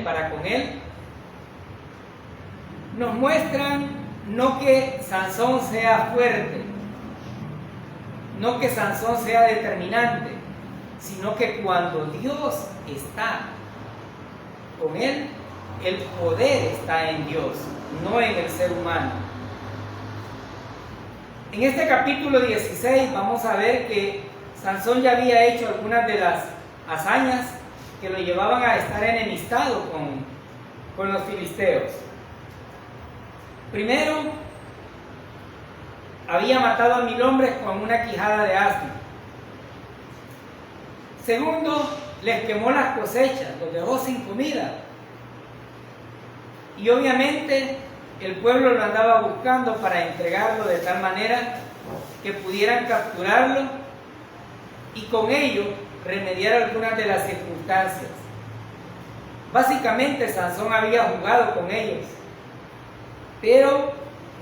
para con él, nos muestran no que Sansón sea fuerte, no que Sansón sea determinante, sino que cuando Dios está con él, el poder está en Dios, no en el ser humano. En este capítulo 16 vamos a ver que Sansón ya había hecho algunas de las hazañas que lo llevaban a estar enemistado con los filisteos. Primero, había matado a 1000 hombres con una quijada de asno. Segundo, les quemó las cosechas, los dejó sin comida. Y obviamente el pueblo lo andaba buscando para entregarlo de tal manera que pudieran capturarlo y con ello remediar algunas de las circunstancias. Básicamente Sansón había jugado con ellos, pero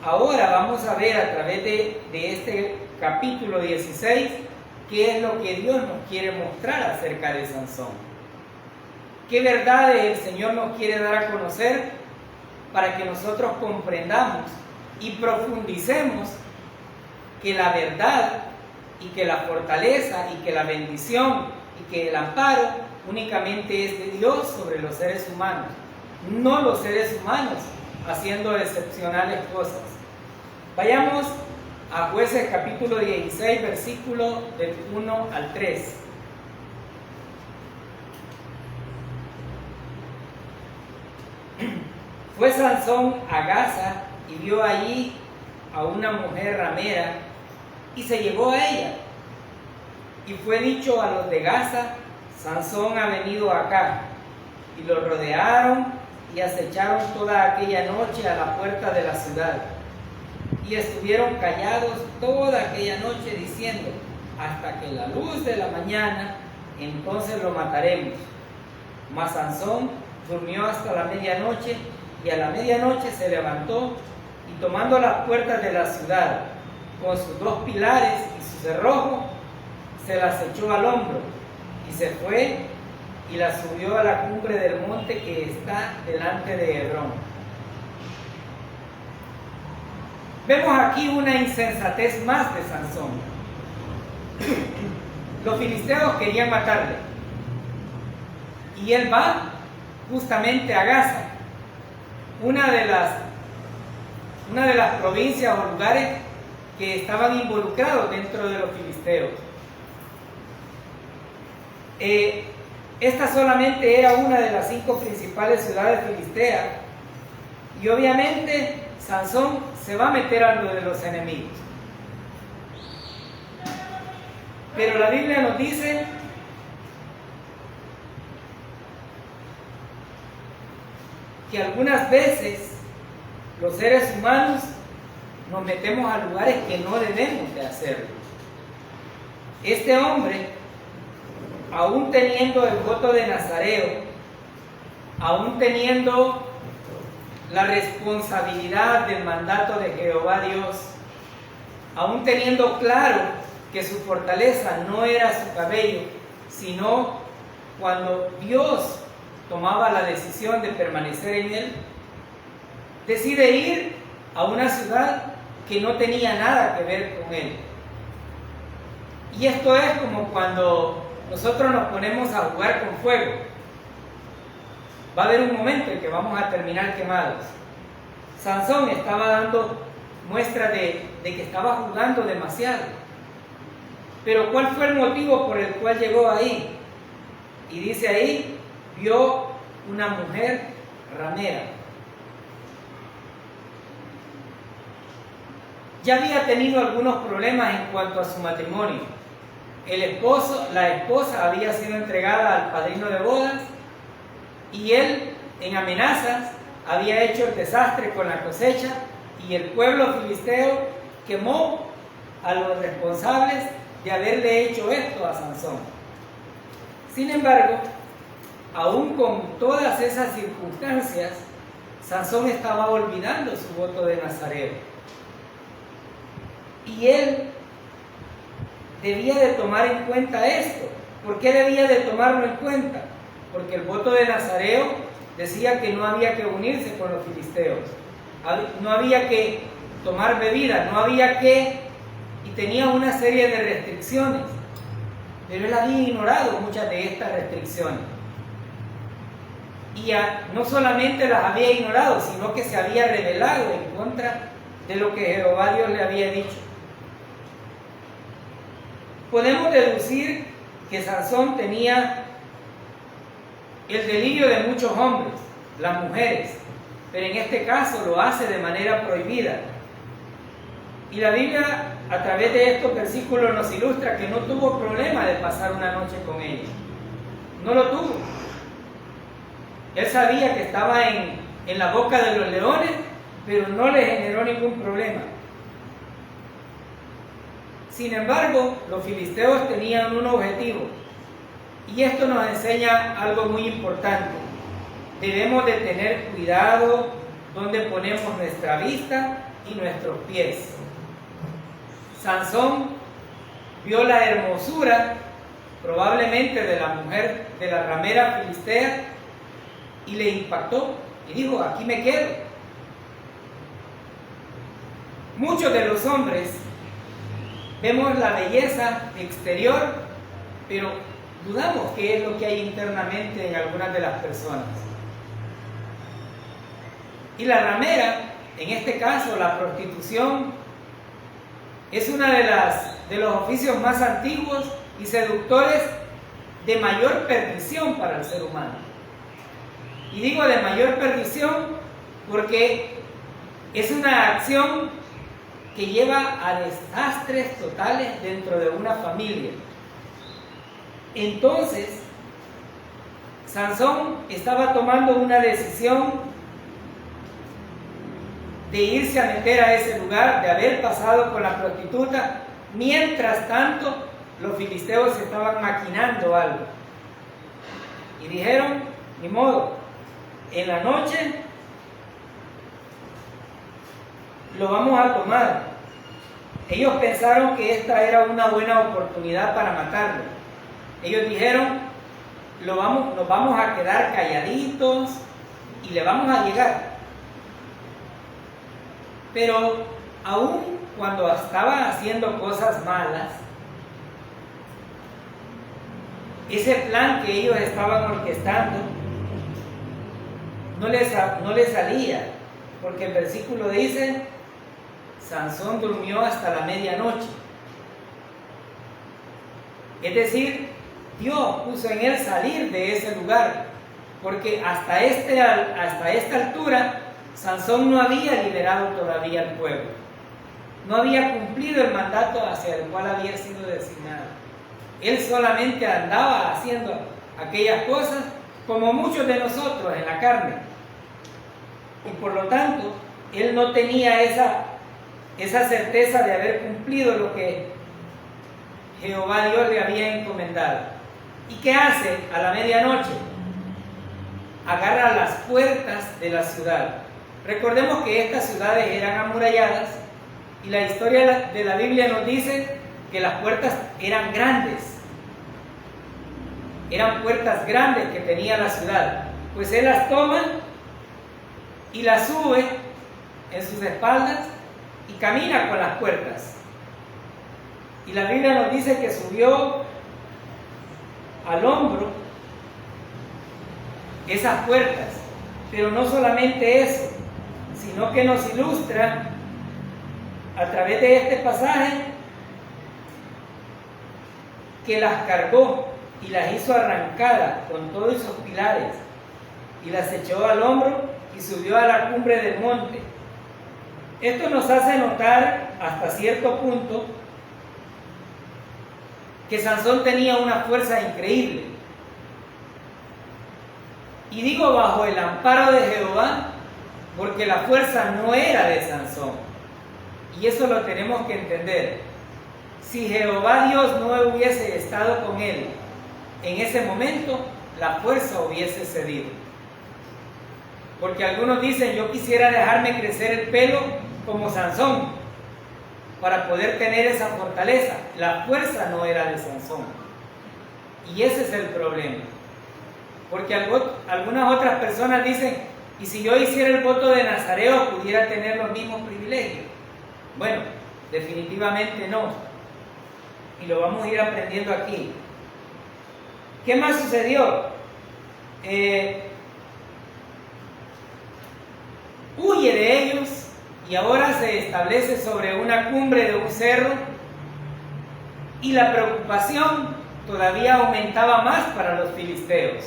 ahora vamos a ver a través de este capítulo 16 qué es lo que Dios nos quiere mostrar acerca de Sansón. Qué verdades el Señor nos quiere dar a conocer para que nosotros comprendamos y profundicemos que la verdad y que la fortaleza y que la bendición y que el amparo únicamente es de Dios sobre los seres humanos, no los seres humanos haciendo excepcionales cosas. Vayamos a Jueces capítulo 16, versículo del 1 al 3. Fue Sansón a Gaza y vio allí a una mujer ramera y se llegó a ella. Y fue dicho a los de Gaza: Sansón ha venido acá. Y lo rodearon y acecharon toda aquella noche a la puerta de la ciudad. Y estuvieron callados toda aquella noche diciendo: hasta que la luz de la mañana, entonces lo mataremos. Mas Sansón durmió hasta la medianoche, y a la medianoche se levantó y tomando las puertas de la ciudad con sus 2 pilares y su cerrojo, se las echó al hombro y se fue y las subió a la cumbre del monte que está delante de Hebrón. Vemos aquí una insensatez más de Sansón. Los filisteos querían matarle y él va justamente a Gaza, una de las provincias o lugares que estaban involucrados dentro de los filisteos. Esta solamente era una de las 5 principales ciudades filisteas, y obviamente Sansón se va a meter a lo de los enemigos. Pero la Biblia nos dice que algunas veces los seres humanos nos metemos a lugares que no debemos de hacerlo. Este hombre, aún teniendo el voto de Nazareo, aún teniendo la responsabilidad del mandato de Jehová Dios, aún teniendo claro que su fortaleza no era su cabello, sino cuando Dios tomaba la decisión de permanecer en él, decide ir a una ciudad que no tenía nada que ver con él. Y esto es como cuando nosotros nos ponemos a jugar con fuego. Va a haber un momento en que vamos a terminar quemados. Sansón estaba dando muestra de que estaba jugando demasiado. Pero ¿cuál fue el motivo por el cual llegó ahí? Y dice ahí: vio una mujer ramera. Ya había tenido algunos problemas en cuanto a su matrimonio. La esposa había sido entregada al padrino de bodas, y él, en amenazas, había hecho el desastre con la cosecha, y el pueblo filisteo quemó a los responsables de haberle hecho esto a Sansón. Sin embargo, aún con todas esas circunstancias, Sansón estaba olvidando su voto de Nazareo. Y él debía de tomar en cuenta esto. ¿Por qué debía de tomarlo en cuenta? Porque el voto de Nazareo decía que no había que unirse con los filisteos, no había que tomar bebida, no había que, y tenía una serie de restricciones, pero él había ignorado muchas de estas restricciones. Y no solamente las había ignorado, sino que se había rebelado en contra de lo que Jehová Dios le había dicho. Podemos deducir que Sansón tenía el delirio de muchos hombres, las mujeres, pero en este caso lo hace de manera prohibida. Y la Biblia, a través de estos versículos, nos ilustra que no tuvo problema de pasar una noche con ellos. No lo tuvo. Él sabía que estaba en la boca de los leones, pero no le generó ningún problema. Sin embargo, los filisteos tenían un objetivo, y esto nos enseña algo muy importante. Debemos de tener cuidado donde ponemos nuestra vista y nuestros pies. Sansón vio la hermosura, probablemente de la mujer, de la ramera filistea, y le impactó, y dijo, aquí me quedo. Muchos de los hombres vemos la belleza exterior, pero dudamos qué es lo que hay internamente en algunas de las personas. Y la ramera, en este caso la prostitución, es uno de los oficios más antiguos y seductores de mayor perdición para el ser humano. Y digo de mayor perdición porque es una acción que lleva a desastres totales dentro de una familia. Entonces, Sansón estaba tomando una decisión de irse a meter a ese lugar, de haber pasado con la prostituta. Mientras tanto, los filisteos estaban maquinando algo. Y dijeron, ni modo, en la noche lo vamos a tomar. Ellos pensaron que esta era una buena oportunidad para matarlo. Ellos dijeron, nos vamos a quedar calladitos y le vamos a llegar. Pero aún cuando estaba haciendo cosas malas, ese plan que ellos estaban orquestando no les salía, porque el versículo dice, Sansón durmió hasta la medianoche. Es decir, Dios puso en él salir de ese lugar, porque hasta esta altura Sansón no había liderado todavía al pueblo, no había cumplido el mandato hacia el cual había sido designado. Él solamente andaba haciendo aquellas cosas como muchos de nosotros en la carne, y por lo tanto él no tenía esa certeza de haber cumplido lo que Jehová Dios le había encomendado. ¿Y qué hace a la medianoche? Agarra las puertas de la ciudad. Recordemos que estas ciudades eran amuralladas, y la historia de la Biblia nos dice que las puertas eran grandes. Eran puertas grandes que tenía la ciudad. Pues él las toma y las sube en sus espaldas y camina con las puertas. Y la Biblia nos dice que subió al hombro esas puertas. Pero no solamente eso, sino que nos ilustra a través de este pasaje que las cargó y las hizo arrancadas con todos esos pilares, y las echó al hombro y subió a la cumbre del monte. Esto nos hace notar hasta cierto punto que Sansón tenía una fuerza increíble. Y digo bajo el amparo de Jehová, porque la fuerza no era de Sansón. Y eso lo tenemos que entender. Si Jehová Dios no hubiese estado con él en ese momento, la fuerza hubiese cedido. Porque algunos dicen, yo quisiera dejarme crecer el pelo como Sansón para poder tener esa fortaleza. La fuerza no era de Sansón. Y ese es el problema. Porque algunas otras personas dicen, ¿y si yo hiciera el voto de Nazareo pudiera tener los mismos privilegios? Bueno, definitivamente no. Y lo vamos a ir aprendiendo aquí. ¿Qué más sucedió? Huye de ellos y ahora se establece sobre una cumbre de un cerro, y la preocupación todavía aumentaba más para los filisteos,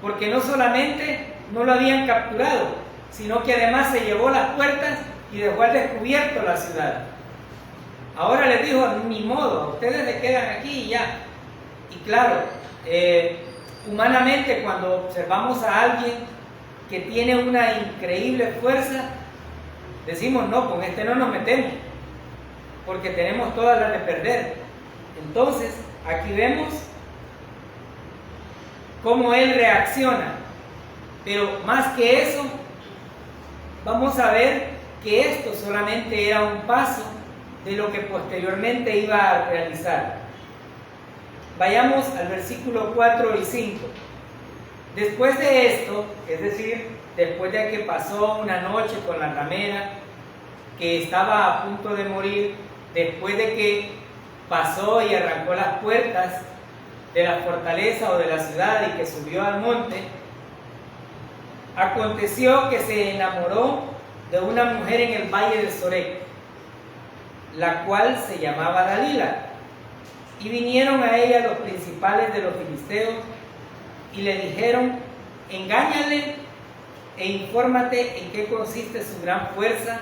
porque no solamente no lo habían capturado, sino que además se llevó las puertas y dejó al descubierto la ciudad. Ahora les dijo, ni modo, ustedes se quedan aquí y ya. Y claro, humanamente cuando observamos a alguien que tiene una increíble fuerza, decimos, no, con este no nos metemos, porque tenemos todas las de perder. Entonces, aquí vemos cómo él reacciona. Pero más que eso, vamos a ver que esto solamente era un paso de lo que posteriormente iba a realizar. Vayamos al versículo 4 y 5. Después de esto, es decir, después de que pasó una noche con la ramera, que estaba a punto de morir, después de que pasó y arrancó las puertas de la fortaleza o de la ciudad y que subió al monte, aconteció que se enamoró de una mujer en el valle de Sorek, la cual se llamaba Dalila, y vinieron a ella los principales de los filisteos y le dijeron, engáñale e infórmate en qué consiste su gran fuerza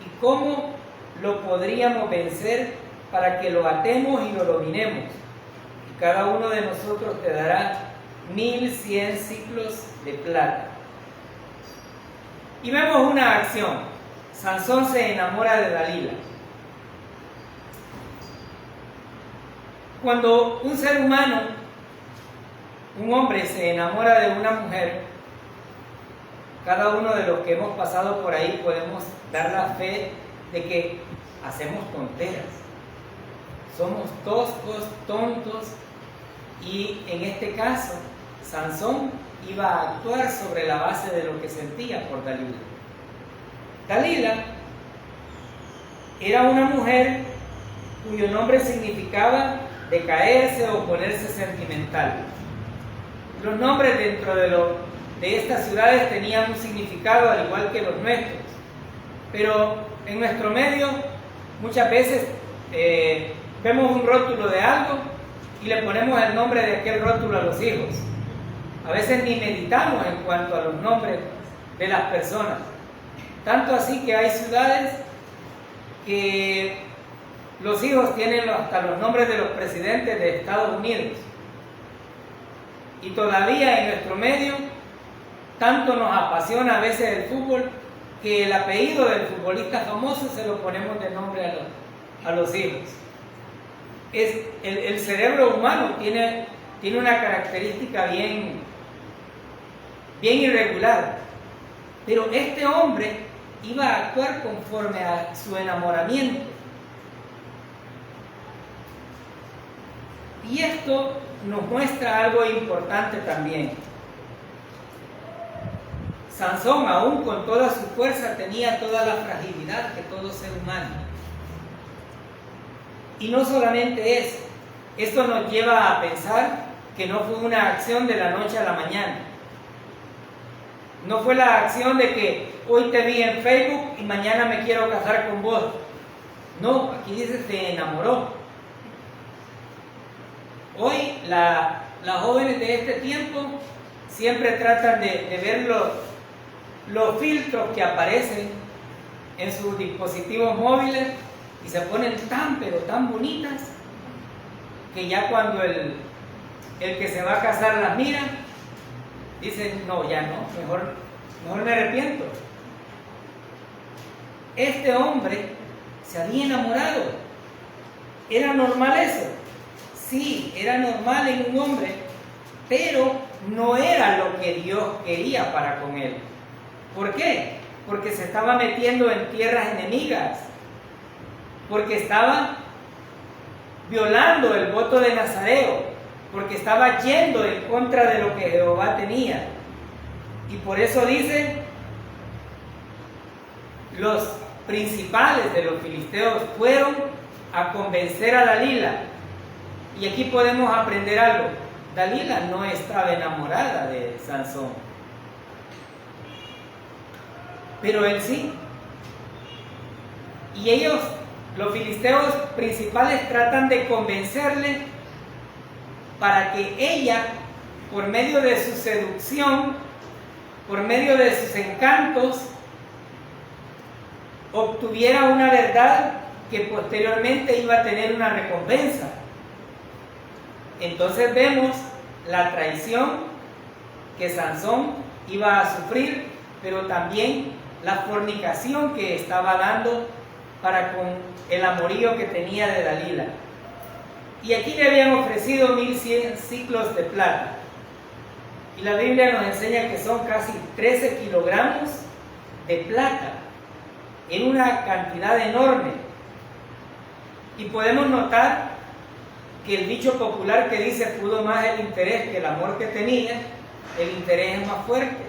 y cómo lo podríamos vencer para que lo atemos y lo dominemos. Y cada uno de nosotros te dará 1100 ciclos de plata. Y vemos una acción. Sansón se enamora de Dalila. Cuando un ser humano, un hombre, se enamora de una mujer, cada uno de los que hemos pasado por ahí podemos dar la fe de que hacemos tonteras. Somos toscos, tontos, y en este caso, Sansón iba a actuar sobre la base de lo que sentía por Dalila. Dalila era una mujer cuyo nombre significaba decaerse o ponerse sentimental. Los nombres dentro de estas ciudades tenían un significado al igual que los nuestros, pero en nuestro medio muchas veces vemos un rótulo de algo y le ponemos el nombre de aquel rótulo a los hijos. A veces ni meditamos en cuanto a los nombres de las personas. Tanto así que hay ciudades que los hijos tienen hasta los nombres de los presidentes de Estados Unidos. Y todavía en nuestro medio, tanto nos apasiona a veces el fútbol, que el apellido del futbolista famoso se lo ponemos de nombre a los hijos. El cerebro humano tiene una característica bien irregular, pero este hombre iba a actuar conforme a su enamoramiento. Y esto nos muestra algo importante también. Sansón, aún con toda su fuerza, tenía toda la fragilidad que todo ser humano. Y no solamente eso, esto nos lleva a pensar que no fue una acción de la noche a la mañana. No fue la acción de que hoy te vi en Facebook y mañana me quiero casar con vos. No, aquí dice se enamoró. Hoy las jóvenes de este tiempo siempre tratan de ver los filtros que aparecen en sus dispositivos móviles y se ponen tan pero tan bonitas que ya cuando el que se va a casar las mira, dicen no, ya no, mejor me arrepiento. Este hombre se había enamorado. ¿Era normal eso? Sí, era normal en un hombre, pero no era lo que Dios quería para con él. ¿Por qué? Porque se estaba metiendo en tierras enemigas, porque estaba violando el voto de Nazareo, porque estaba yendo en contra de lo que Jehová tenía. Y por eso dice, los principales de los filisteos fueron a convencer a Dalila. Y aquí podemos aprender algo. Dalila no estaba enamorada de Sansón, pero él sí. Y ellos, los filisteos principales, tratan de convencerle para que ella, por medio de su seducción, por medio de sus encantos, obtuviera una verdad que posteriormente iba a tener una recompensa. Entonces vemos la traición que Sansón iba a sufrir, pero también la fornicación que estaba dando para con el amorío que tenía de Dalila. Y aquí le habían ofrecido 1100 ciclos de plata. Y la Biblia nos enseña que son casi 13 kilogramos de plata, en una cantidad enorme. Y podemos notar que el dicho popular que dice pudo más el interés que el amor que tenía, el interés es más fuerte,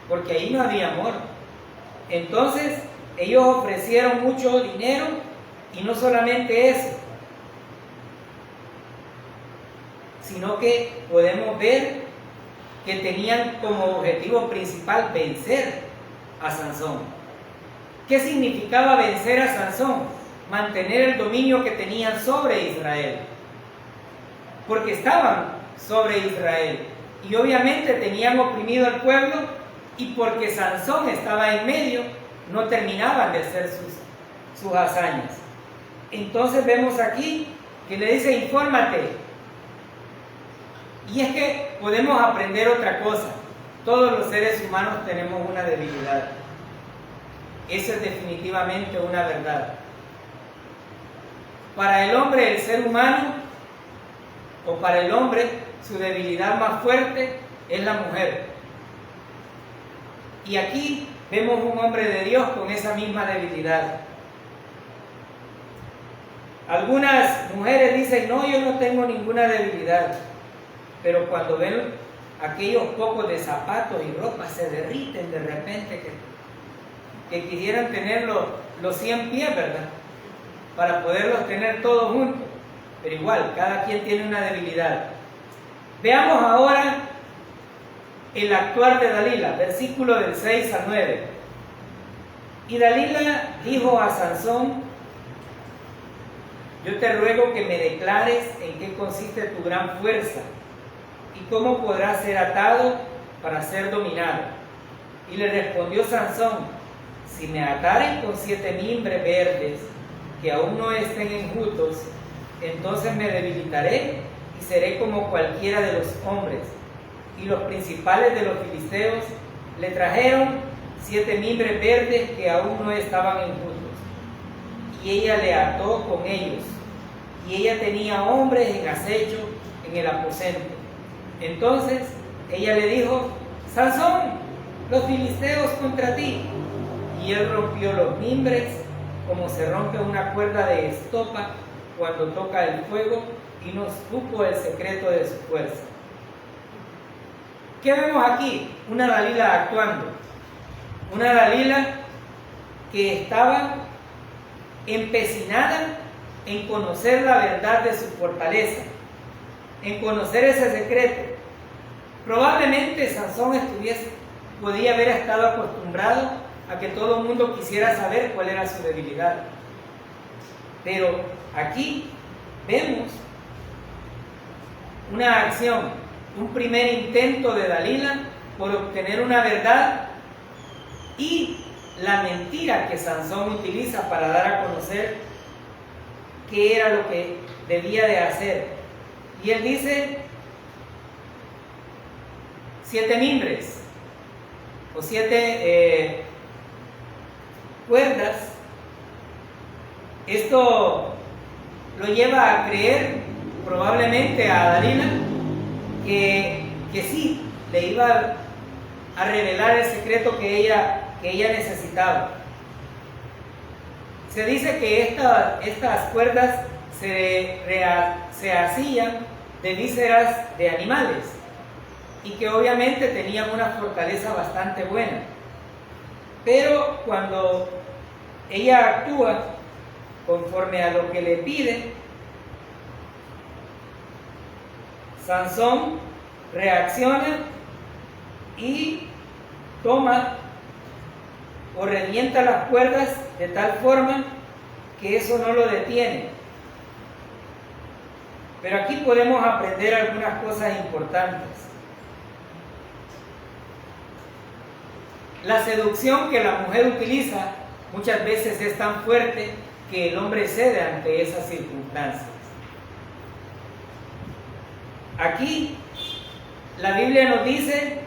porque ahí no había amor. Entonces ellos ofrecieron mucho dinero, y no solamente eso, sino que podemos ver que tenían como objetivo principal vencer a Sansón. ¿Qué significaba vencer a Sansón? Mantener el dominio que tenían sobre Israel, porque estaban sobre Israel y obviamente tenían oprimido al pueblo, y porque Sansón estaba en medio, no terminaban de hacer sus hazañas. Entonces vemos aquí que le dice: infórmate. Y es que podemos aprender otra cosa. Todos los seres humanos tenemos una debilidad. Esa es definitivamente una verdad. Para el hombre, el ser humano, o para el hombre, su debilidad más fuerte es la mujer. Y aquí vemos un hombre de Dios con esa misma debilidad. Algunas mujeres dicen: no, yo no tengo ninguna debilidad. Pero cuando ven aquellos pocos de zapatos y ropa, se derriten de repente, que quisieran tener los 100 pies, ¿verdad?, para poderlos tener todos juntos. Pero igual, cada quien tiene una debilidad. Veamos ahora el actuar de Dalila, versículo del 6 al 9. Y Dalila dijo a Sansón: yo te ruego que me declares en qué consiste tu gran fuerza y cómo podrás ser atado para ser dominado. Y le respondió Sansón: si me ataren con 7 mimbres verdes que aún no estén enjutos, entonces me debilitaré y seré como cualquiera de los hombres. Y los principales de los filisteos le trajeron 7 mimbres verdes que aún no estaban enjutos, y ella le ató con ellos, y ella tenía hombres en acecho en el aposento. Entonces ella le dijo: Sansón, los filisteos contra ti. Y él rompió los mimbres como se rompe una cuerda de estopa cuando toca el fuego, y no supo el secreto de su fuerza. ¿Qué vemos aquí? Una Dalila actuando. Una Dalila que estaba empecinada en conocer la verdad de su fortaleza, en conocer ese secreto. Probablemente Sansón podía haber estado acostumbrado a que todo el mundo quisiera saber cuál era su debilidad. Pero aquí vemos una acción, un primer intento de Dalila por obtener una verdad, y la mentira que Sansón utiliza para dar a conocer qué era lo que debía de hacer. Y él dice: 7 mimbres o 7 cuerdas. Esto lo lleva a creer probablemente a Dalila que sí, le iba a revelar el secreto que ella necesitaba. Se dice que estas cuerdas se hacían de vísceras de animales y que obviamente tenían una fortaleza bastante buena. Pero cuando ella actúa conforme a lo que le pide, Sansón reacciona y toma o revienta las cuerdas de tal forma que eso no lo detiene. Pero aquí podemos aprender algunas cosas importantes. La seducción que la mujer utiliza muchas veces es tan fuerte que el hombre cede ante esas circunstancias. Aquí la Biblia nos dice,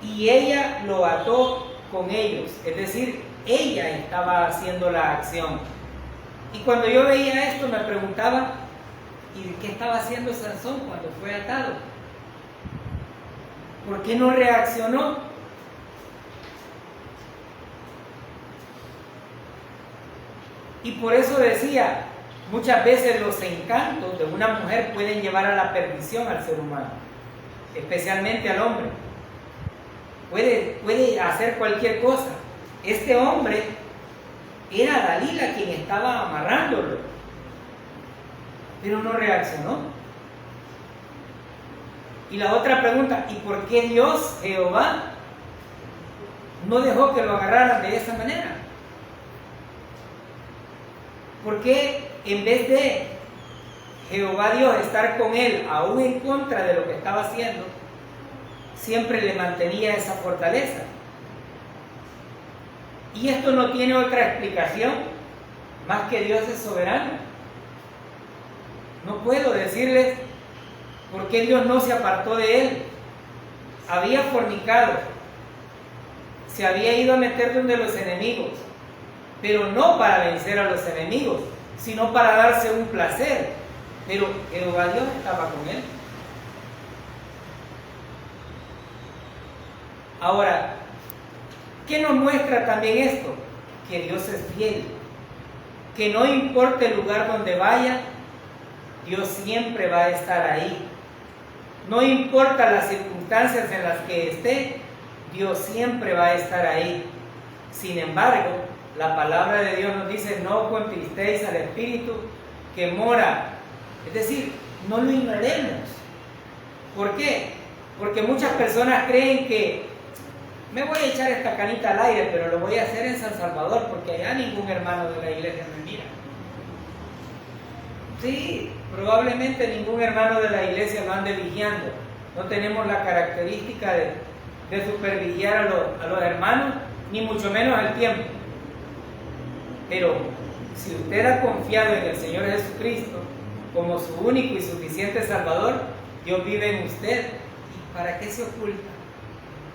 y ella lo ató con ellos, es decir, ella estaba haciendo la acción. Y cuando yo veía esto me preguntaba, ¿y qué estaba haciendo Sansón cuando fue atado? ¿Por qué no reaccionó? Y por eso decía, muchas veces los encantos de una mujer pueden llevar a la perdición al ser humano, especialmente al hombre. Puede hacer cualquier cosa. Este hombre era Dalila quien estaba amarrándolo, pero no reaccionó. Y la otra pregunta, ¿y por qué Dios, Jehová, no dejó que lo agarraran de esa manera? ¿Por qué en vez de Jehová Dios estar con él, aún en contra de lo que estaba haciendo, siempre le mantenía esa fortaleza? Y esto no tiene otra explicación más que Dios es soberano. No puedo decirles por qué Dios no se apartó de él. Había fornicado, se había ido a meter donde los enemigos, pero no para vencer a los enemigos, sino para darse un placer. Pero Jehová Dios estaba con él. Ahora, ¿qué nos muestra también esto? Que Dios es fiel, que no importa el lugar donde vaya, Dios siempre va a estar ahí. No importa las circunstancias en las que esté, Dios siempre va a estar ahí. Sin embargo, la palabra de Dios nos dice, no contristéis al Espíritu que mora. Es decir, no lo ignoremos. ¿Por qué? Porque muchas personas creen que me voy a echar esta canita al aire, pero lo voy a hacer en San Salvador, porque allá ningún hermano de la iglesia me mira. Sí, probablemente ningún hermano de la iglesia lo ande vigiando. No tenemos la característica de supervigiar a los hermanos, ni mucho menos el tiempo. Pero si usted ha confiado en el Señor Jesucristo como su único y suficiente Salvador, Dios vive en usted. ¿Y para qué se oculta?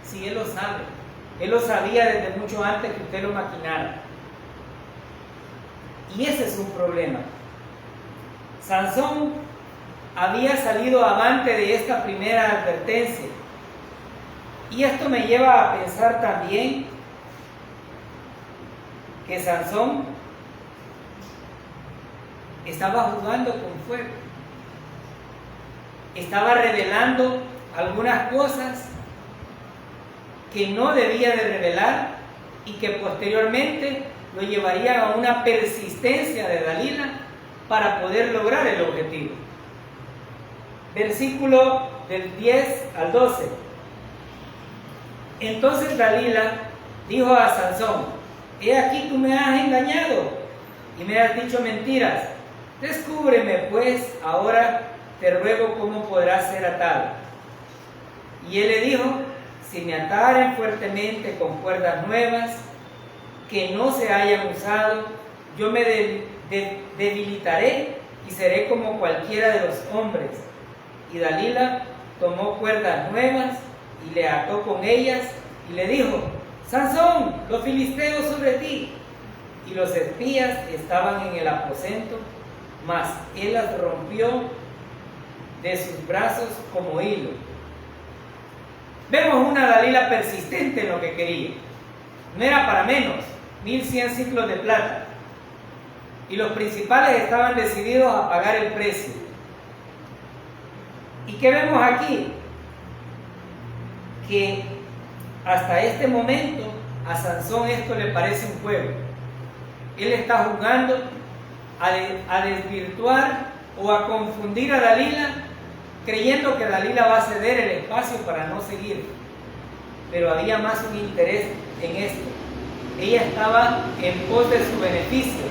Si Él lo sabe. Él lo sabía desde mucho antes que usted lo maquinara. Y ese es un problema. Sansón había salido avante de esta primera advertencia. Y esto me lleva a pensar también que Sansón estaba jugando con fuego. Estaba revelando algunas cosas que no debía de revelar y que posteriormente lo llevarían a una persistencia de Dalila para poder lograr el objetivo. Versículo del 10 al 12. Entonces Dalila dijo a Sansón: he aquí tú me has engañado y me has dicho mentiras. Descúbreme pues ahora, te ruego, cómo podrás ser atado. Y él le dijo: si me ataren fuertemente con cuerdas nuevas que no se hayan usado, yo me debilitaré y seré como cualquiera de los hombres. Y Dalila tomó cuerdas nuevas y le ató con ellas y le dijo: Sansón, los filisteos sobre ti. Y los espías estaban en el aposento, mas él las rompió de sus brazos como hilo. Vemos una Dalila persistente en lo que quería. No era para menos, 1100 ciclos de plata. Y los principales estaban decididos a pagar el precio. ¿Y qué vemos aquí? Que hasta este momento a Sansón esto le parece un juego. Él está jugando a desvirtuar o a confundir a Dalila, creyendo que Dalila va a ceder el espacio para no seguir. Pero había más un interés en esto. Ella estaba en pos de su beneficio.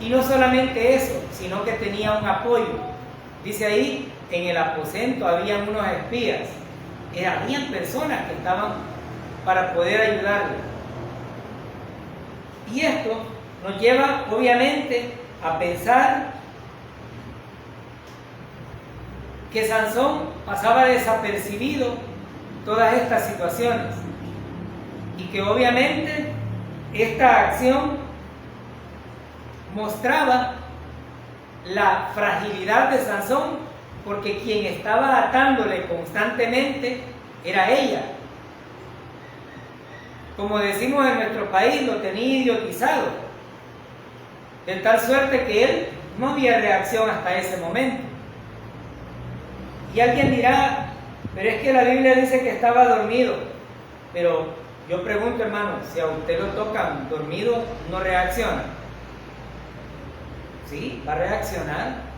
Y no solamente eso, sino que tenía un apoyo. Dice ahí, en el aposento habían unos espías. Habían personas que estaban para poder ayudarle. Y esto nos lleva, obviamente, a pensar que Sansón pasaba desapercibido todas estas situaciones. Y que obviamente esta acción mostraba la fragilidad de Sansón, porque quien estaba atándole constantemente era ella. Como decimos en nuestro país, lo tenía idiotizado, de tal suerte que él no había reacción hasta ese momento. Y alguien dirá, pero es que la Biblia dice que estaba dormido. Pero yo pregunto, hermano, si a usted lo tocan dormido, ¿no reacciona? Sí, va a reaccionar.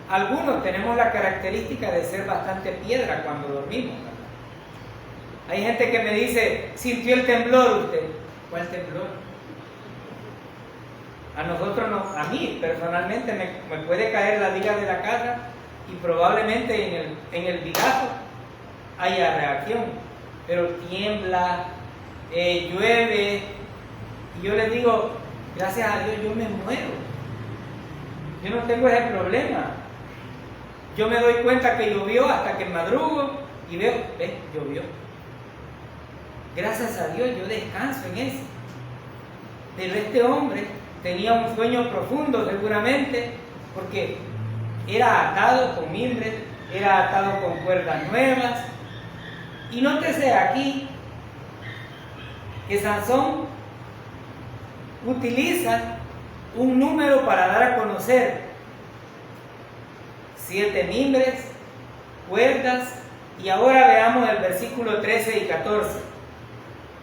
Algunos tenemos la característica de ser bastante piedra cuando dormimos. Hay gente que me dice, ¿sintió el temblor usted? ¿Cuál temblor? A nosotros no, a mí personalmente me puede caer la viga de la casa y probablemente en el vigazo haya reacción, pero tiembla, llueve, y yo les digo, gracias a Dios yo me muero, yo no tengo ese problema. Yo me doy cuenta que llovió hasta que madrugo y veo, llovió. Gracias a Dios yo descanso en eso. Pero este hombre tenía un sueño profundo seguramente, porque era atado con mimbres, era atado con cuerdas nuevas. Y nótese aquí que Sansón utiliza un número para dar a conocer 7 mimbres, cuerdas, y ahora veamos el versículo 13 y 14.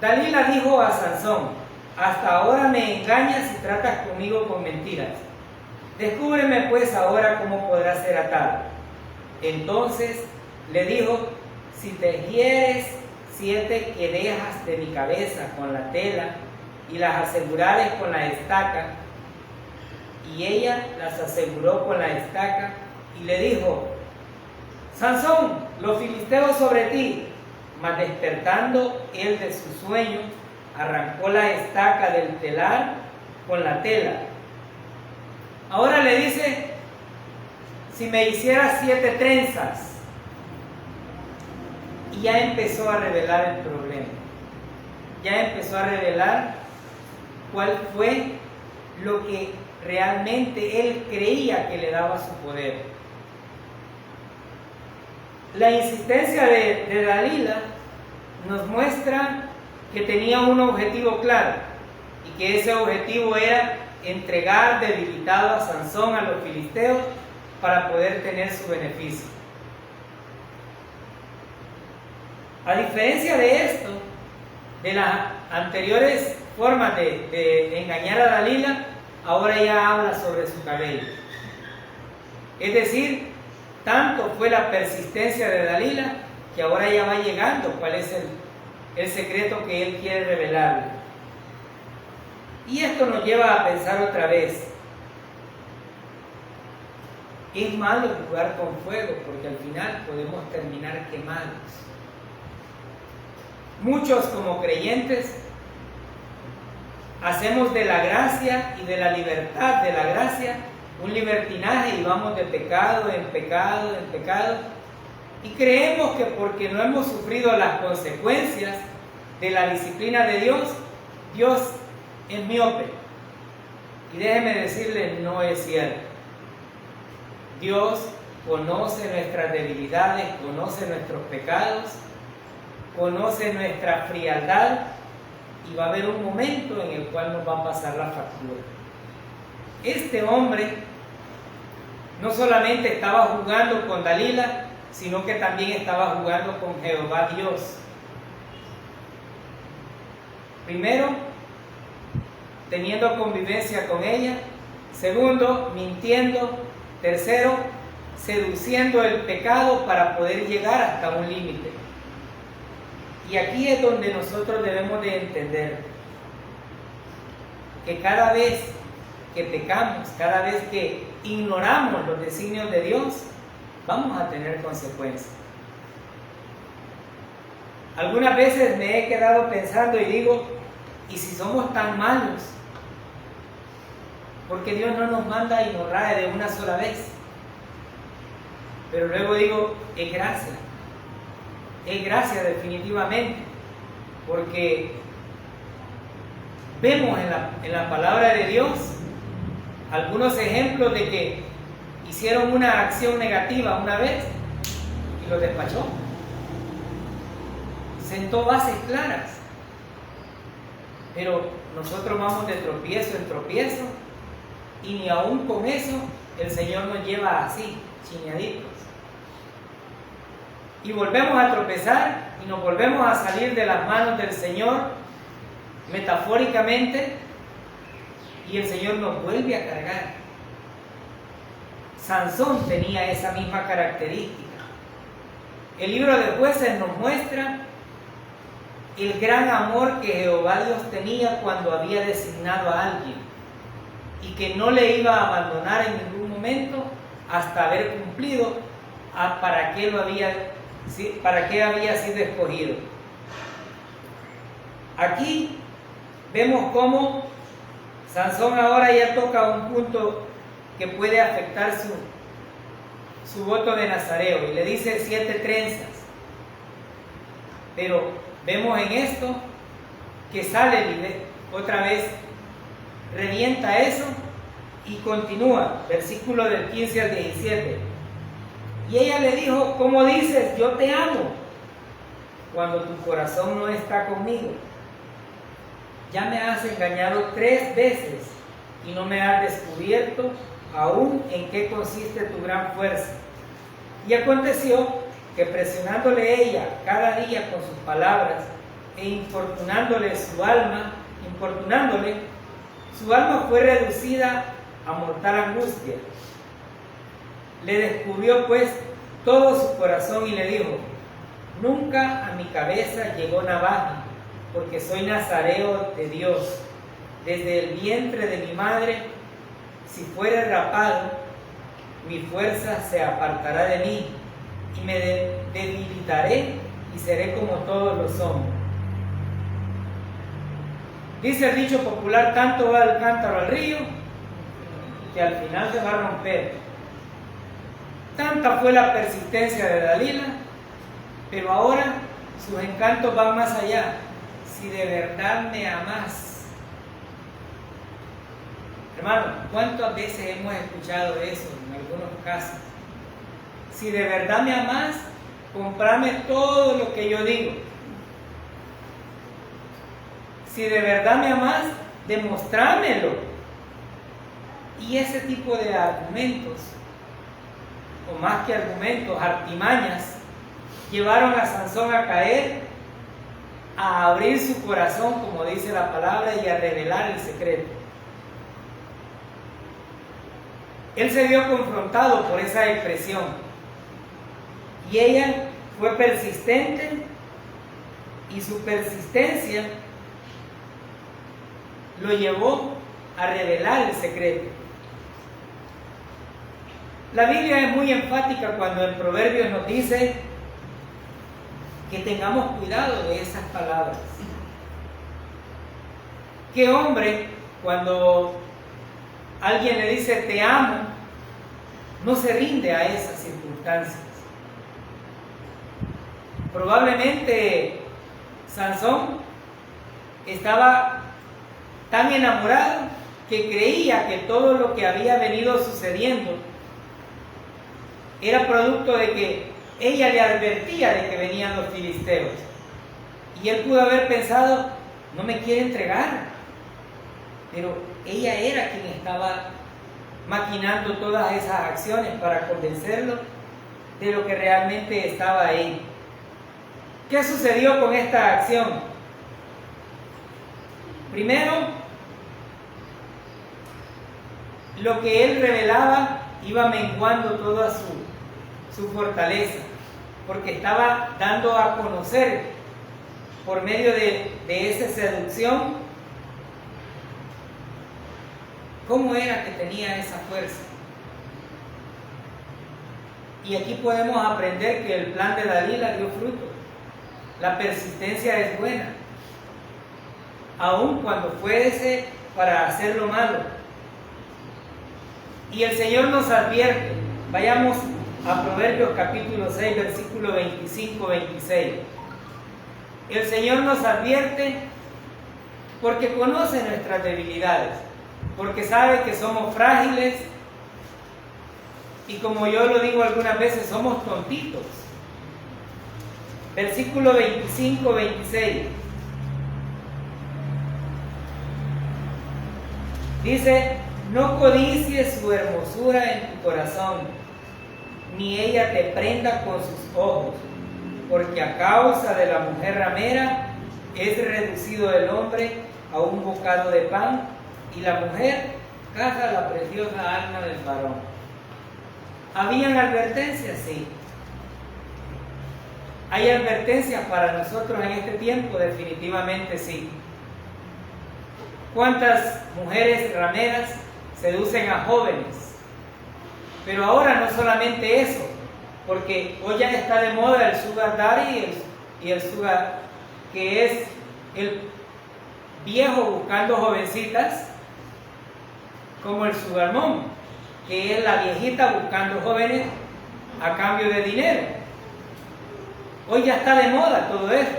Dalila dijo a Sansón, hasta ahora me engañas y tratas conmigo con mentiras. Descúbreme pues ahora cómo podrás ser atado. Entonces le dijo, si tejieres 7 quedejas de mi cabeza con la tela y las asegurares con la estaca. Y ella las aseguró con la estaca y le dijo, Sansón, los filisteos sobre ti. Mas despertando él de su sueño, arrancó la estaca del telar con la tela. Ahora le dice, si me hicieras 7 trenzas. Y ya empezó a revelar el problema. Ya empezó a revelar cuál fue lo que realmente él creía que le daba su poder. La insistencia de Dalila nos muestra que tenía un objetivo claro, y que ese objetivo era entregar debilitado a Sansón a los filisteos para poder tener su beneficio. A diferencia de esto, de las anteriores formas de engañar a Dalila, ahora ella habla sobre su cabello. Es decir, tanto fue la persistencia de Dalila que ahora ya va llegando cuál es el secreto que él quiere revelarle. Y esto nos lleva a pensar otra vez. Es malo jugar con fuego porque al final podemos terminar quemados. Muchos como creyentes hacemos de la gracia y de la libertad de la gracia un libertinaje y vamos de pecado en pecado en pecado, y creemos que porque no hemos sufrido las consecuencias de la disciplina de Dios, Dios es miope. Y déjeme decirle, no es cierto. Dios conoce nuestras debilidades, conoce nuestros pecados, conoce nuestra frialdad, y va a haber un momento en el cual nos va a pasar la factura. Este hombre no solamente estaba jugando con Dalila, sino que también estaba jugando con Jehová Dios. Primero, teniendo convivencia con ella. Segundo, mintiendo. Tercero, seduciendo el pecado para poder llegar hasta un límite. Y aquí es donde nosotros debemos de entender que cada vez que pecamos, cada vez que ignoramos los designios de Dios, vamos a tener consecuencias. Algunas veces me he quedado pensando y digo, ¿y si somos tan malos? Porque Dios no nos manda y nos rae de una sola vez. Pero luego digo, es gracia definitivamente, porque vemos en la palabra de Dios algunos ejemplos de que hicieron una acción negativa una vez y lo despachó. Sentó bases claras. Pero nosotros vamos de tropiezo en tropiezo y ni aún con eso el Señor nos lleva así, chineaditos. Y volvemos a tropezar y nos volvemos a salir de las manos del Señor metafóricamente y el Señor nos vuelve a cargar. Sansón tenía esa misma característica. El libro de Jueces nos muestra el gran amor que Jehová Dios tenía cuando había designado a alguien y que no le iba a abandonar en ningún momento hasta haber cumplido para qué había sido escogido. Aquí vemos cómo Sansón ahora ya toca un punto que puede afectar su voto de nazareo y le dice 7 trenzas. Pero vemos en esto que sale otra vez, revienta eso y continúa, versículo del 15 al 17. Y ella le dijo, ¿cómo dices, yo te amo, cuando tu corazón no está conmigo? Ya me has engañado 3 veces y no me has descubierto aún en qué consiste tu gran fuerza. Y aconteció que presionándole ella cada día con sus palabras e importunándole, su alma fue reducida a mortal angustia. Le descubrió pues todo su corazón y le dijo, nunca a mi cabeza llegó navaja, porque soy nazareo de Dios. Desde el vientre de mi madre, si fuere rapado, mi fuerza se apartará de mí, y me debilitaré y seré como todos los hombres. Dice el dicho popular, tanto va el cántaro al río, que al final se va a romper. Tanta fue la persistencia de Dalila, pero ahora sus encantos van más allá. Si de verdad me amas. Hermano, ¿cuántas veces hemos escuchado eso en algunos casos? Si de verdad me amas, comprame todo lo que yo digo. Si de verdad me amas, demostrámelo. Y ese tipo de argumentos, o más que argumentos, artimañas, llevaron a Sansón a caer, a abrir su corazón, como dice la palabra, y a revelar el secreto. Él se vio confrontado por esa expresión y ella fue persistente, y su persistencia lo llevó a revelar el secreto. La Biblia es muy enfática cuando en Proverbios nos dice que tengamos cuidado de esas palabras. ¿Qué hombre, cuando alguien le dice te amo, no se rinde a esas circunstancias? Probablemente Sansón estaba tan enamorado que creía que todo lo que había venido sucediendo era producto de que ella le advertía de que venían los filisteos. Y él pudo haber pensado, no me quiere entregar. Pero ella era quien estaba maquinando todas esas acciones para convencerlo de lo que realmente estaba ahí. ¿Qué sucedió con esta acción? Primero, lo que él revelaba iba menguando toda su fortaleza, porque estaba dando a conocer por medio de esa seducción cómo era que tenía esa fuerza. Y aquí podemos aprender que el plan de Dalila dio fruto. La persistencia es buena, aun cuando fuese para hacer lo malo. Y el Señor nos advierte. Vayamos a Proverbios capítulo 6, versículo 25-26. El Señor nos advierte porque conoce nuestras debilidades, porque sabe que somos frágiles y, como yo lo digo algunas veces, somos tontitos. Versículo 25-26. Dice: no codicies su hermosura en tu corazón, ni ella te prenda con sus ojos, porque a causa de la mujer ramera es reducido el hombre a un bocado de pan, y la mujer caza la preciosa alma del varón. ¿Habían advertencias? Sí. ¿Hay advertencias para nosotros en este tiempo? Definitivamente sí. ¿Cuántas mujeres rameras seducen a jóvenes? Pero ahora no solamente eso, porque hoy ya está de moda el sugar daddy y el sugar, que es el viejo buscando jovencitas, como el sugar mom, que es la viejita buscando jóvenes a cambio de dinero. Hoy ya está de moda todo eso,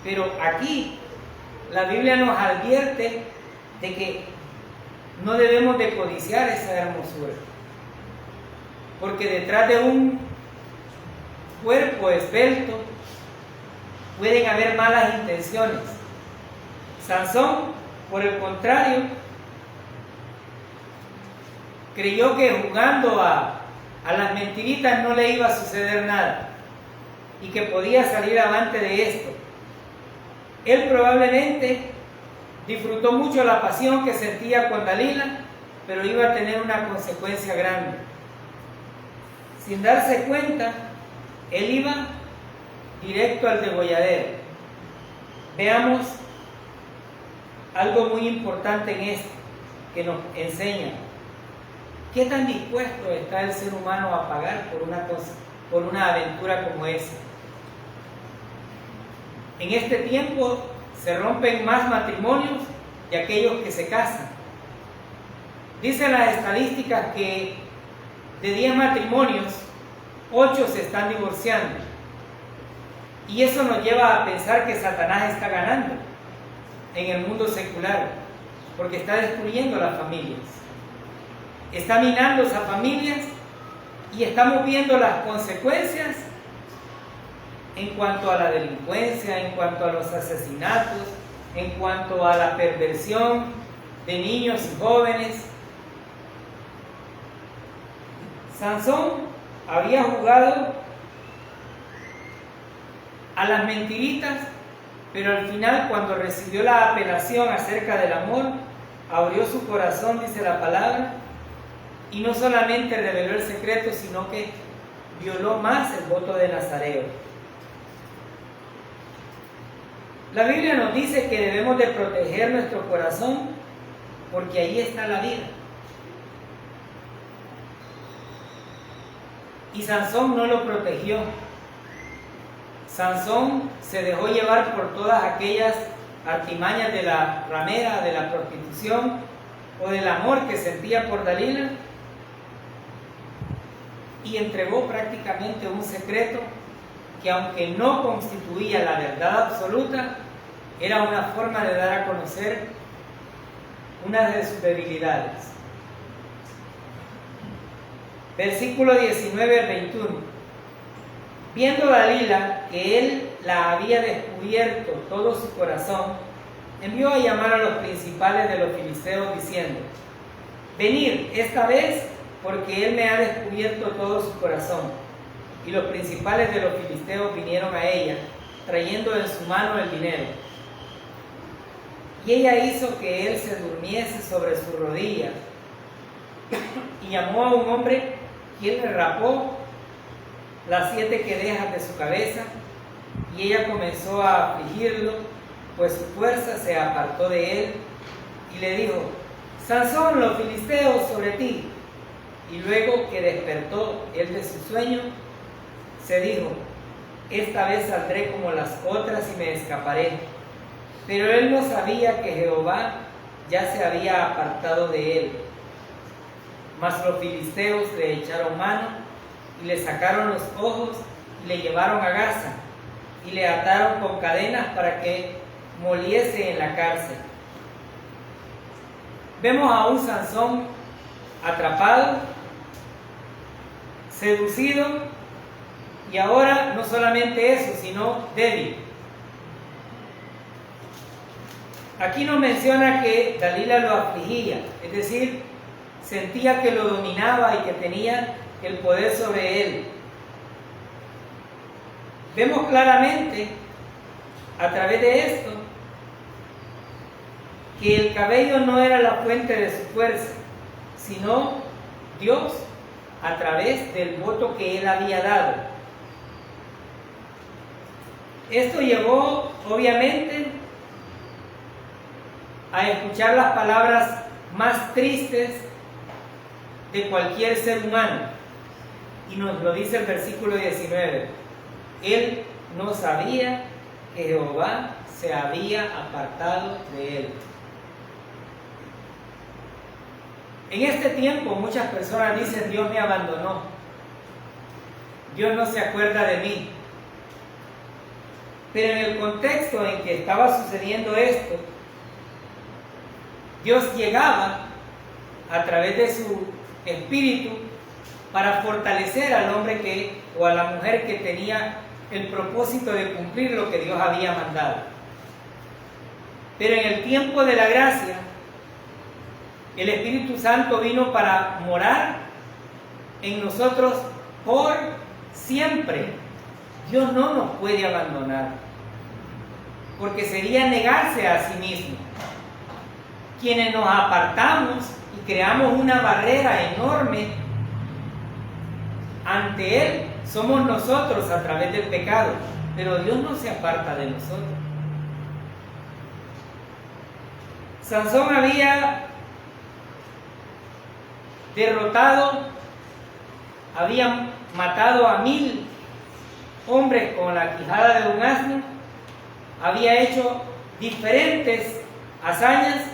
pero aquí la Biblia nos advierte de que no debemos de codiciar esa hermosura, porque detrás de un cuerpo esbelto pueden haber malas intenciones. Sansón, por el contrario, creyó que jugando a las mentiritas no le iba a suceder nada y que podía salir avante de esto. Él probablemente disfrutó mucho la pasión que sentía con Dalila, pero iba a tener una consecuencia grande. Sin darse cuenta, él iba directo al degolladero. Veamos algo muy importante en esto que nos enseña. ¿Qué tan dispuesto está el ser humano a pagar por una aventura como esa? En este tiempo se rompen más matrimonios que aquellos que se casan. Dicen las estadísticas que de 10 matrimonios, 8 se están divorciando. Y eso nos lleva a pensar que Satanás está ganando en el mundo secular, porque está destruyendo las familias. Está minando esas familias y estamos viendo las consecuencias en cuanto a la delincuencia, en cuanto a los asesinatos, en cuanto a la perversión de niños y jóvenes. Sansón había jugado a las mentiritas, pero al final, cuando recibió la apelación acerca del amor, abrió su corazón, dice la palabra, y no solamente reveló el secreto, sino que violó más el voto de Nazareo. La Biblia nos dice que debemos de proteger nuestro corazón porque ahí está la vida. Y Sansón no lo protegió. Sansón se dejó llevar por todas aquellas artimañas de la ramera, de la prostitución o del amor que sentía por Dalila, y entregó prácticamente un secreto que, aunque no constituía la verdad absoluta, era una forma de dar a conocer una de sus debilidades. Versículo 19 al 21. Viendo Dalila que él la había descubierto todo su corazón, envió a llamar a los principales de los filisteos diciendo: venid esta vez, porque él me ha descubierto todo su corazón. Y los principales de los filisteos vinieron a ella, trayendo en su mano el dinero. Y ella hizo que él se durmiese sobre sus rodillas, y llamó a un hombre, quien le rapó las 7 quedejas de su cabeza, y ella comenzó a afligirlo, pues su fuerza se apartó de él, y le dijo: Sansón, los filisteos sobre ti. Y luego que despertó él de su sueño, se dijo: esta vez saldré como las otras y me escaparé. Pero él no sabía que Jehová ya se había apartado de él. Mas los filisteos le echaron mano y le sacaron los ojos y le llevaron a Gaza y le ataron con cadenas para que moliese en la cárcel. Vemos a un Sansón atrapado, seducido, y ahora no solamente eso, sino débil. Aquí nos menciona que Dalila lo afligía, es decir, sentía que lo dominaba y que tenía el poder sobre él. Vemos claramente a través de esto que el cabello no era la fuente de su fuerza, sino Dios a través del voto que él había dado. Esto llevó, obviamente, a escuchar las palabras más tristes de cualquier ser humano. Y nos lo dice el versículo 19. Él no sabía que Jehová se había apartado de él. En este tiempo muchas personas dicen: Dios me abandonó, Dios no se acuerda de mí. Pero en el contexto en que estaba sucediendo esto, Dios llegaba a través de su espíritu para fortalecer al hombre o a la mujer que tenía el propósito de cumplir lo que Dios había mandado. Pero en el tiempo de la gracia, el Espíritu Santo vino para morar en nosotros por siempre. Dios no nos puede abandonar, porque sería negarse a sí mismo. Quienes nos apartamos y creamos una barrera enorme ante Él, somos nosotros a través del pecado, pero Dios no se aparta de nosotros. Sansón había derrotado, había matado a 1000 hombres con la quijada de un asno, había hecho diferentes hazañas,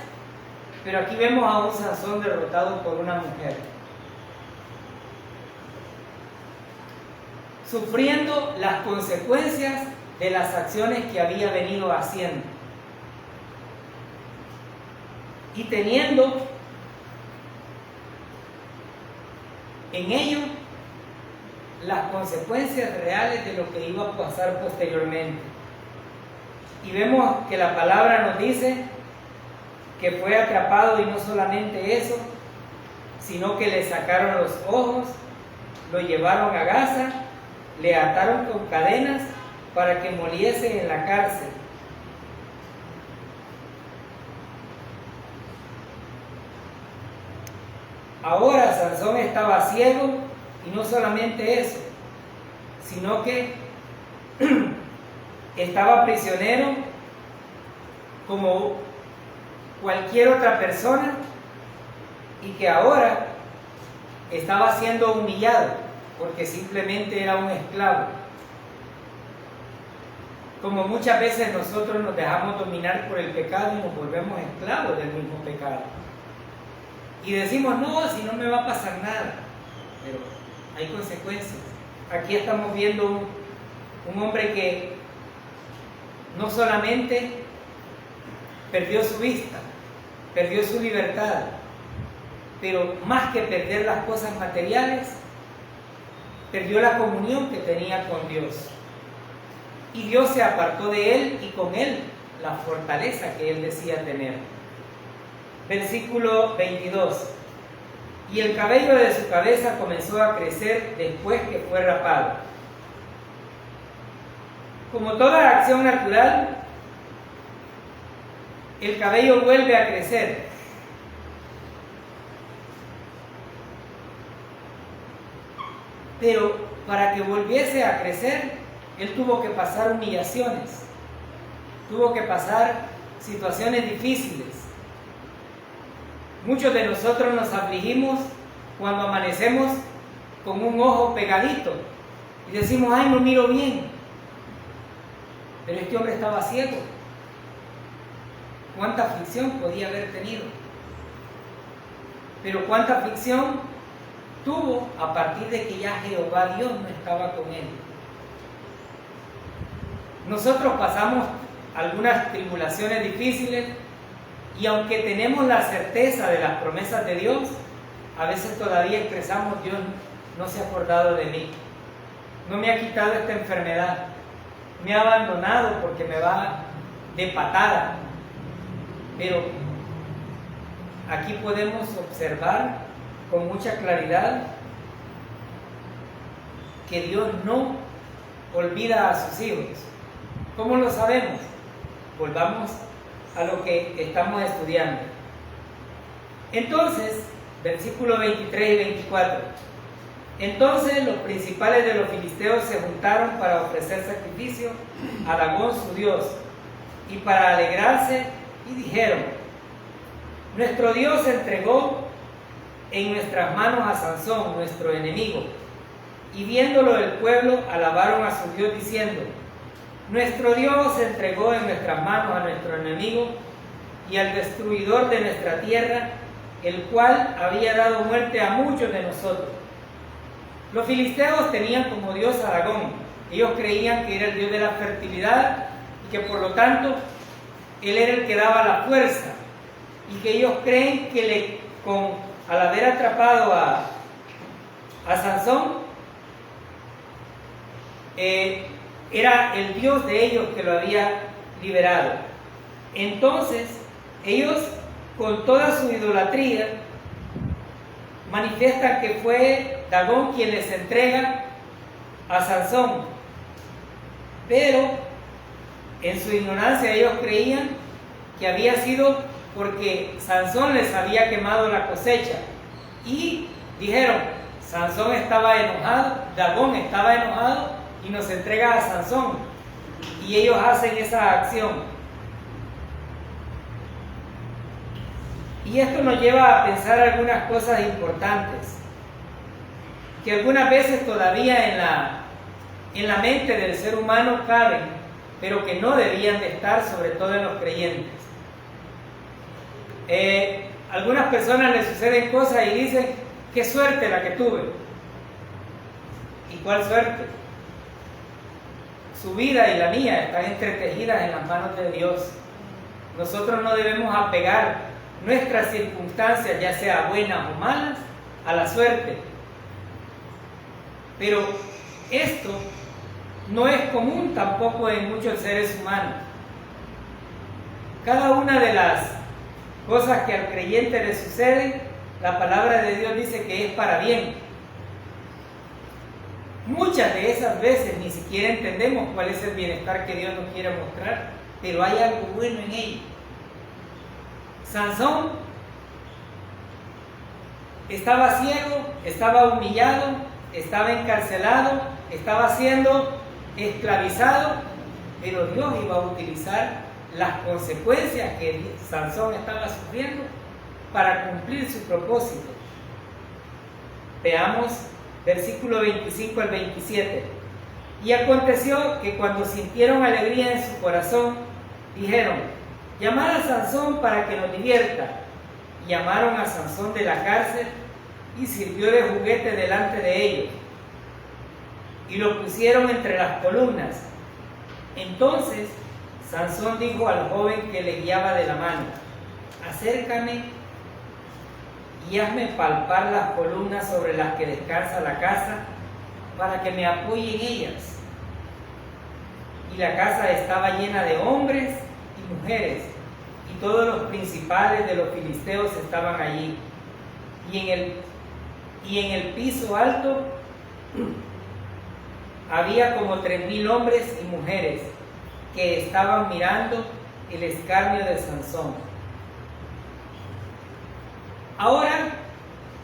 pero aquí vemos a un Sansón derrotado por una mujer, sufriendo las consecuencias de las acciones que había venido haciendo y teniendo en ello las consecuencias reales de lo que iba a pasar posteriormente. Y vemos que la palabra nos dice que fue atrapado, y no solamente eso, sino que le sacaron los ojos, lo llevaron a Gaza, le ataron con cadenas para que muriese en la cárcel. Ahora Sansón estaba ciego, y no solamente eso, sino que estaba prisionero como cualquier otra persona, y que ahora estaba siendo humillado porque simplemente era un esclavo. Como muchas veces nosotros nos dejamos dominar por el pecado y nos volvemos esclavos del mismo pecado. Y decimos: no, si no me va a pasar nada. Pero hay consecuencias. Aquí estamos viendo un hombre que no solamente perdió su vista, perdió su libertad, pero más que perder las cosas materiales, perdió la comunión que tenía con Dios. Y Dios se apartó de él, y con él la fortaleza que él decía tener. Versículo 22. y el cabello de su cabeza comenzó a crecer después que fue rapado. Como toda acción natural, el cabello vuelve a crecer. Pero para que volviese a crecer, él tuvo que pasar humillaciones, tuvo que pasar situaciones difíciles. Muchos de nosotros nos afligimos cuando amanecemos con un ojo pegadito y decimos, ay, no miro bien. Pero este hombre estaba ciego. ¿Cuánta aflicción podía haber tenido? Pero cuánta aflicción tuvo a partir de que ya Jehová Dios no estaba con él. Nosotros pasamos algunas tribulaciones difíciles y aunque tenemos la certeza de las promesas de Dios, a veces todavía expresamos, Dios no se ha acordado de mí, no me ha quitado esta enfermedad, me ha abandonado porque me va de patada. Pero aquí podemos observar con mucha claridad que Dios no olvida a sus hijos. ¿Cómo lo sabemos? Volvamos a lo que estamos estudiando. Entonces, versículos 23 y 24. Entonces los principales de los filisteos se juntaron para ofrecer sacrificio a Dagón su dios y para alegrarse, y dijeron: nuestro Dios entregó en nuestras manos a Sansón, nuestro enemigo. Y viéndolo el pueblo, alabaron a su Dios diciendo: nuestro Dios entregó en nuestras manos a nuestro enemigo y al destruidor de nuestra tierra, el cual había dado muerte a muchos de nosotros. Los filisteos tenían como dios a Dagón. Ellos creían que era el dios de la fertilidad y que por lo tanto él era el que daba la fuerza, y que ellos creen que al haber atrapado a Sansón, era el Dios de ellos que lo había liberado. Entonces ellos, con toda su idolatría, manifiestan que fue Dagón quien les entrega a Sansón, pero en su ignorancia ellos creían que había sido porque Sansón les había quemado la cosecha, y dijeron: Sansón estaba enojado, Dagón estaba enojado y nos entrega a Sansón, y ellos hacen esa acción. Y esto nos lleva a pensar algunas cosas importantes que algunas veces todavía en la mente del ser humano caben, pero que no debían de estar, sobre todo en los creyentes. Algunas personas les suceden cosas y dicen: qué suerte la que tuve. ¿Y cuál suerte? Su vida y la mía están entretejidas en las manos de Dios. Nosotros no debemos apegar nuestras circunstancias, ya sea buenas o malas, a la suerte. Pero esto no es común tampoco en muchos seres humanos. Cada una de las cosas que al creyente le suceden, la palabra de Dios dice que es para bien. Muchas de esas veces ni siquiera entendemos cuál es el bienestar que Dios nos quiere mostrar, pero hay algo bueno en ello. Sansón estaba ciego, estaba humillado, estaba encarcelado, estaba siendo esclavizado, pero Dios iba a utilizar las consecuencias que Sansón estaba sufriendo para cumplir su propósito. Veamos versículo 25 al 27. Y aconteció que cuando sintieron alegría en su corazón, dijeron: llamad a Sansón para que nos divierta. Y llamaron a Sansón de la cárcel y sirvió de juguete delante de ellos. Y lo pusieron entre las columnas. Entonces Sansón dijo al joven que le guiaba de la mano: acércame y hazme palpar las columnas sobre las que descansa la casa, para que me apoye en ellas. Y la casa estaba llena de hombres y mujeres, y todos los principales de los filisteos estaban allí. Y en el y en el piso alto había como 3,000 hombres y mujeres que estaban mirando el escarnio de Sansón. Ahora,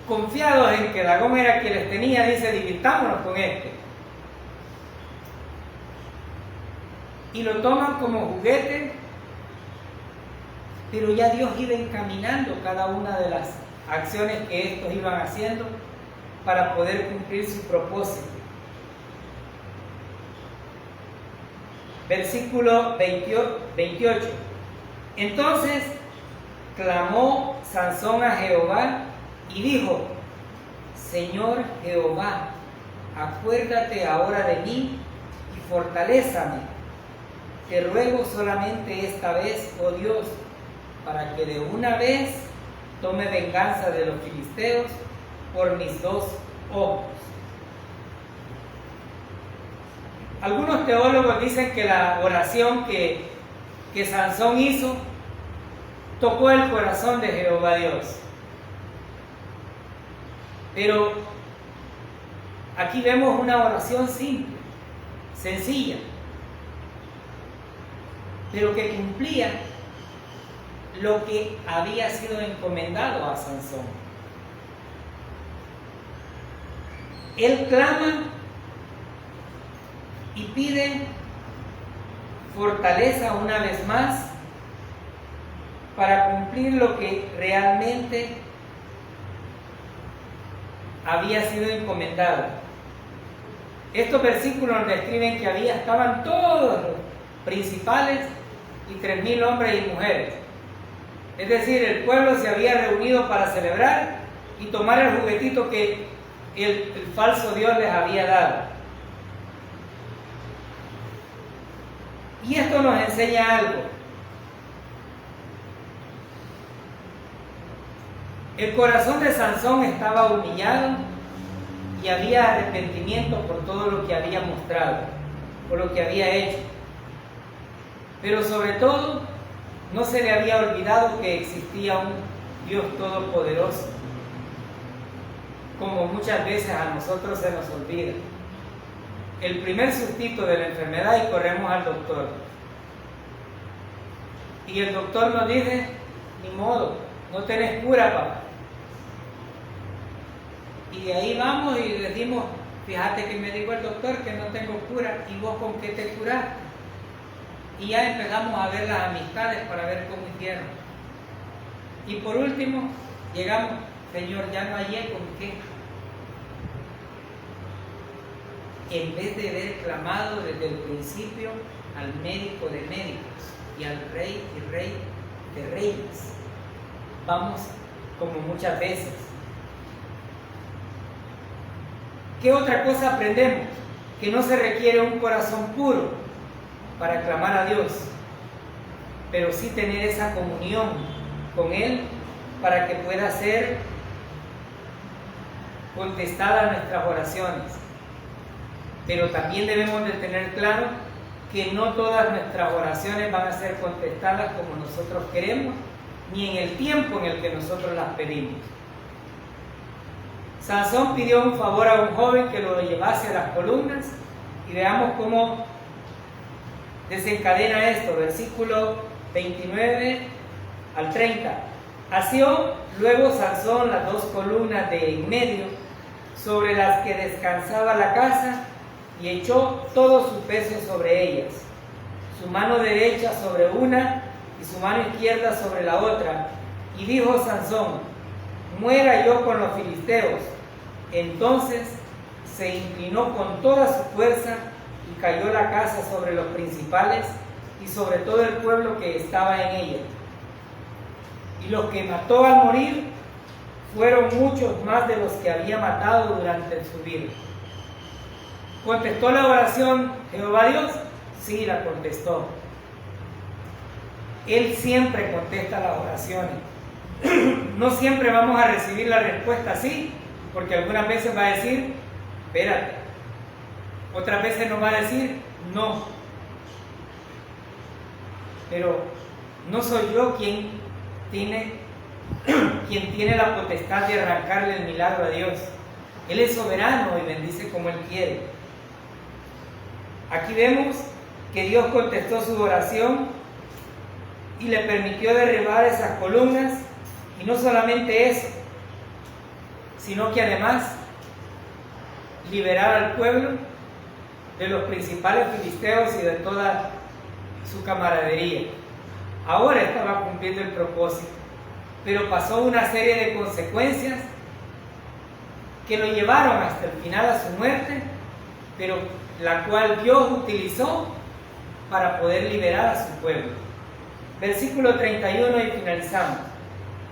confiados en que Dagón era quien les tenía, dice: divirtámonos con este. Y lo toman como juguete, pero ya Dios iba encaminando cada una de las acciones que estos iban haciendo para poder cumplir su propósito. Versículo 28. Entonces clamó Sansón a Jehová y dijo: Señor Jehová, acuérdate ahora de mí y fortalézame. Te ruego solamente esta vez, oh Dios, para que de una vez tome venganza de los filisteos por mis 2 ojos. Algunos teólogos dicen que la oración que Sansón hizo tocó el corazón de Jehová Dios. Pero aquí vemos una oración simple, sencilla, pero que cumplía lo que había sido encomendado a Sansón. Él clama y pide fortaleza una vez más para cumplir lo que realmente había sido encomendado. Estos versículos nos describen que estaban todos los principales y 3,000 hombres y mujeres. Es decir, el pueblo se había reunido para celebrar y tomar el juguetito que el falso Dios les había dado. Y esto nos enseña algo. El corazón de Sansón estaba humillado y había arrepentimiento por todo lo que había mostrado, por lo que había hecho. Pero sobre todo, no se le había olvidado que existía un Dios todopoderoso, como muchas veces a nosotros se nos olvida. El primer sustito de la enfermedad y corremos al doctor. Y el doctor nos dice: ni modo, no tenés cura, papá. Y de ahí vamos y decimos: fíjate que me dijo el doctor que no tengo cura, ¿y vos con qué te curaste? Y ya empezamos a ver las amistades para ver cómo hicieron. Y por último, llegamos: Señor, ya no hallé con qué. En vez de haber clamado desde el principio al médico de médicos y al rey y rey de reyes, vamos como muchas veces. ¿Qué otra cosa aprendemos? Que no se requiere un corazón puro para clamar a Dios, pero sí tener esa comunión con Él para que pueda ser contestada nuestras oraciones. Pero también debemos de tener claro que no todas nuestras oraciones van a ser contestadas como nosotros queremos, ni en el tiempo en el que nosotros las pedimos. Sansón pidió un favor a un joven que lo llevase a las columnas, y veamos cómo desencadena esto, versículo 29 al 30. Asió luego Sansón las 2 columnas de en medio, sobre las que descansaba la casa, y echó todo su peso sobre ellas, su mano derecha sobre una y su mano izquierda sobre la otra. Y dijo Sansón: muera yo con los filisteos. Entonces se inclinó con toda su fuerza y cayó la casa sobre los principales y sobre todo el pueblo que estaba en ella. Y los que mató al morir fueron muchos más de los que había matado durante su vida. ¿Contestó la oración Jehová Dios? Sí, la contestó. Él siempre contesta las oraciones. No siempre vamos a recibir la respuesta así, porque algunas veces va a decir: espérate. Otras veces nos va a decir: no. Pero no soy yo quien tiene la potestad de arrancarle el milagro a Dios. Él es soberano y bendice como Él quiere. Aquí vemos que Dios contestó su oración y le permitió derribar esas columnas, y no solamente eso, sino que además liberar al pueblo de los principales filisteos y de toda su camaradería. Ahora estaba cumpliendo el propósito, pero pasó una serie de consecuencias que lo llevaron hasta el final a su muerte, pero la cual Dios utilizó para poder liberar a su pueblo. Versículo 31 y finalizamos.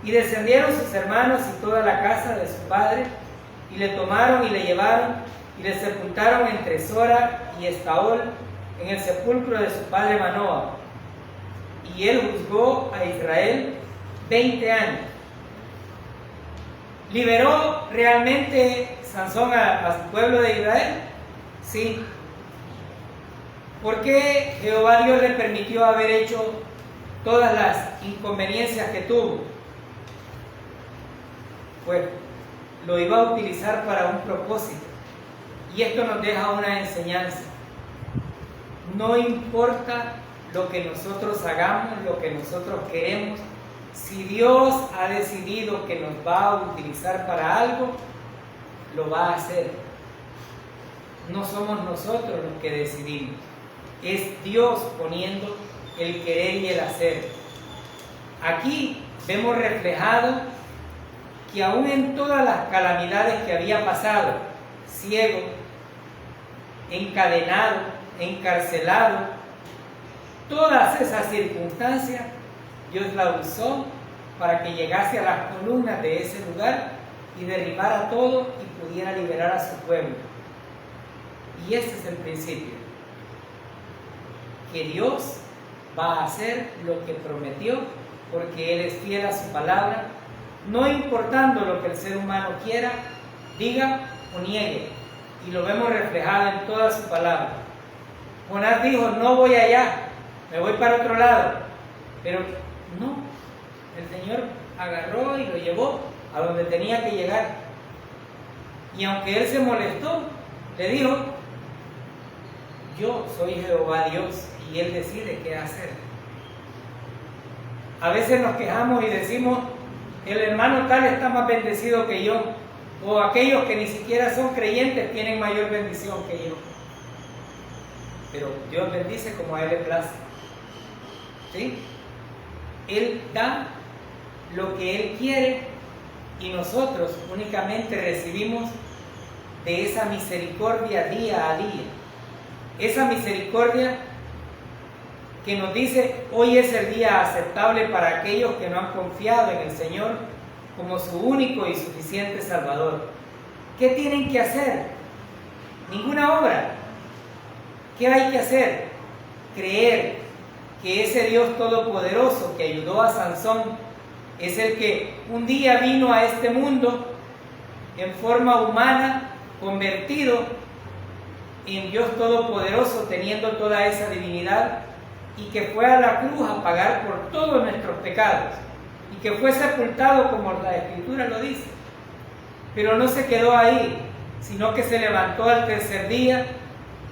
Y descendieron sus hermanos y toda la casa de su padre, y le tomaron y le llevaron, y le sepultaron entre Sora y Estaol, en el sepulcro de su padre Manoah. Y él juzgó a Israel 20 años. ¿Liberó realmente Sansón a su pueblo de Israel? Sí. ¿Por qué Jehová Dios le permitió haber hecho todas las inconveniencias que tuvo? Pues lo iba a utilizar para un propósito. Y esto nos deja una enseñanza. No importa lo que nosotros hagamos, lo que nosotros queremos, si Dios ha decidido que nos va a utilizar para algo, lo va a hacer. No somos nosotros los que decidimos, es Dios poniendo el querer y el hacer. Aquí vemos reflejado que aún en todas las calamidades que había pasado, ciego, encadenado, encarcelado, todas esas circunstancias, Dios la usó para que llegase a las columnas de ese lugar y derribara todo y pudiera liberar a su pueblo. Y ese es el principio, que Dios va a hacer lo que prometió, porque Él es fiel a su palabra, no importando lo que el ser humano quiera, diga o niegue. Y lo vemos reflejado en toda su palabra. Jonás dijo: no voy allá, me voy para otro lado. Pero no, el Señor agarró y lo llevó a donde tenía que llegar. Y aunque él se molestó, le dijo: yo soy Jehová Dios, y Él decide qué hacer. A veces nos quejamos y decimos: el hermano tal está más bendecido que yo, o aquellos que ni siquiera son creyentes tienen mayor bendición que yo. Pero Dios bendice como a Él le place. ¿Sí? Él da lo que Él quiere y nosotros únicamente recibimos de esa misericordia día a día. Esa misericordia que nos dice: hoy es el día aceptable para aquellos que no han confiado en el Señor como su único y suficiente Salvador. ¿Qué tienen que hacer? Ninguna obra. ¿Qué hay que hacer? Creer que ese Dios todopoderoso que ayudó a Sansón es el que un día vino a este mundo en forma humana, convertido en Dios todopoderoso, teniendo toda esa divinidad, y que fue a la cruz a pagar por todos nuestros pecados, y que fue sepultado como la Escritura lo dice. Pero no se quedó ahí, sino que se levantó al tercer día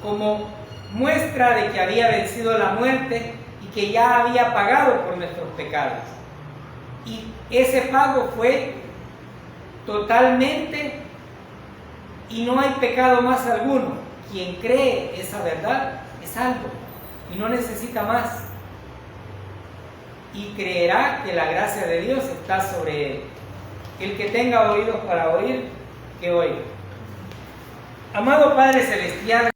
como muestra de que había vencido la muerte y que ya había pagado por nuestros pecados. Y ese pago fue totalmente, y no hay pecado más alguno. Quien cree esa verdad es salvo y no necesita más. Y creerá que la gracia de Dios está sobre él. El que tenga oídos para oír, que oiga. Amado Padre Celestial,